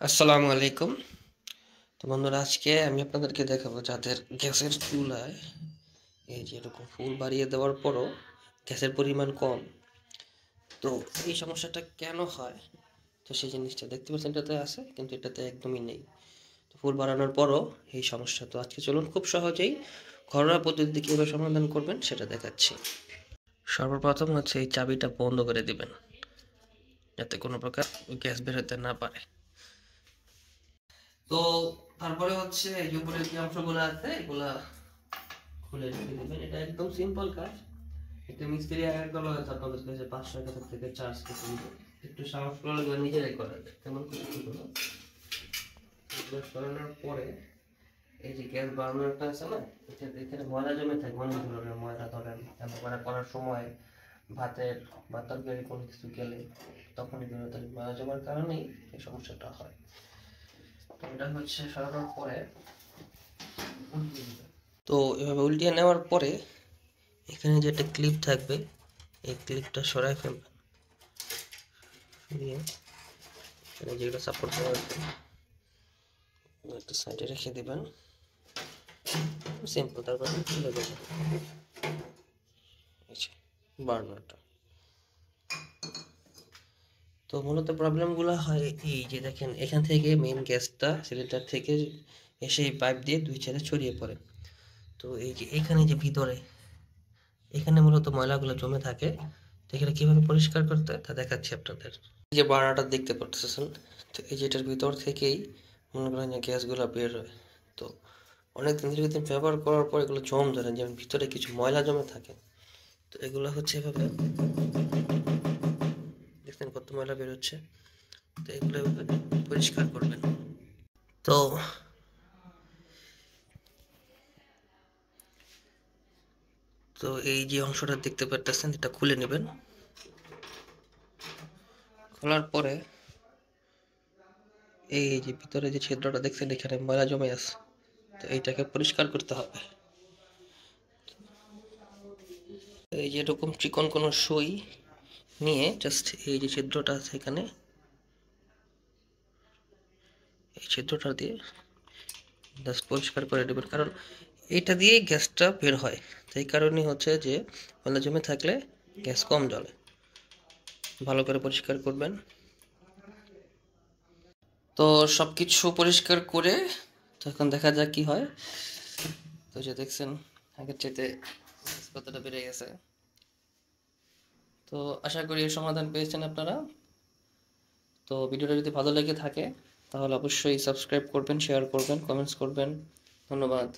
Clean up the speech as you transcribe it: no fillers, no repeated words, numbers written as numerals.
আসসালামু আলাইকুম। তো বন্ধুরা, আজকে আমি আপনাদেরকে দেখাবো যাদের গ্যাসের চুলায় এই যে এরকম ফুল বাড়িয়ে দেওয়ার পরও গ্যাসের পরিমাণ কম। তো এই সমস্যাটা কেন হয়? তো সেই জিনিসটা দেখতে পাচ্ছেন এটাতে আছে, কিন্তু এটাতে একদমই নেই। তো ফুল বাড়ানোর পরও এই সমস্যা। তো আজকে চলুন খুব সহজেই ঘরোয়া পদ্ধতিতে কীভাবে সমাধান করবেন সেটা দেখাচ্ছি। সর্বপ্রথম হচ্ছে এই চাবিটা বন্ধ করে দিবেন, যাতে কোনো প্রকার গ্যাস বের হতে না পারে। তো তারপরে হচ্ছে এই যে উপরের যে অংশগুলো আছে এগুলা খুলে রেখে দেবেন। এটা একদম সিম্পল কাজ। একটা মিস্ত্রি আয়ার করা হয়তো আপনাদের কাছে 500 টাকা থেকে চার্জ করতে দিবে। একটু সাহস করলে নিজেরাই করা যায়, তেমন কিছু ছিল না। এগুলো সরানোর পরে এই যে গ্যাস বার্নারটা আছে না, এখানে ময়লা জমে থাকে, অনেক ধরনের ময়লা ধরেন রান্না করার সময় ভাতের বা তরকারি কোনো কিছু গেলে তখন এগুলো ময়লা জমার কারণেই এই সমস্যাটা হয়। তো এটা হচ্ছে সরানোর পরে তো এভাবে উল্টিয়ে নেওয়ার পরে এখানে যে একটা ক্লিপ থাকবে, এই ক্লিপটা সরাই ফেলবেন। দিয়ে এখানে যেগুলো সাপোর্ট দেওয়া আছে একটা সাইডে রেখে দেবেন, সিম্পল। তারপর খুলে দেবেন বার্নারটা। তো মূলত প্রবলেমগুলো হয় এই যে দেখেন, এখান থেকে মেইন গ্যাসটা সিলিন্ডার থেকে এসে পাইপ দিয়ে দুই সাইডে ছড়িয়ে পড়ে। তো এই যে এখানে যে ভিতরে এখানে মূলত ময়লাগুলো জমে থাকে। তো এখানে কীভাবে পরিষ্কার করতে তা দেখাচ্ছি আপনাদের। এই যে বার্নারটা দেখতে পাচ্ছেন, তো এই যেটার ভিতর থেকেই মনে করেন যে গ্যাসগুলো বের হয়। তো অনেক দিন দীর্ঘদিন ব্যবহার করার পর এগুলো জম ধরে, যেমন ভিতরে কিছু ময়লা জমে থাকে। তো এগুলো হচ্ছে এভাবে দেখছেন কত ময়লা বের হচ্ছে। তো এগুলো পরিষ্কার করবেন। তো তো এই যে অংশটা দেখতে পাচ্ছেন এটা খুলে নেবেন। খোলার পরে এই যে ভিতরে যে ছিদ্রটা দেখছেন এখানে ময়লা জমে আছে। তো এইটাকে পরিষ্কার করতে হবে। এই যে এরকম চিকন কোনো সুই নিয়ে জাস্ট এই যে ছিদ্রটা আছে এখানে, এই ছিদ্রটা দিয়ে জাস্ট পরিষ্কার করে নেবেন, কারণ এটা দিয়েই গ্যাসটা বের হয়। তো এই কারণেই হচ্ছে যে ময়লা জমে থাকলে গ্যাস কম জ্বলে। ভালো করে পরিষ্কার করবেন। তো সব কিছু পরিষ্কার করে তখন দেখা যাক কি হয়। তো যে দেখছেন আগের চাইতে কতটা বেড়ে গেছে। তো আশা করি এর সমাধান পেয়েছেন আপনারা। তো ভিডিওটা যদি ভালো লেগে থাকে তাহলে অবশ্যই সাবস্ক্রাইব করবেন, শেয়ার করবেন, কমেন্টস করবেন। ধন্যবাদ।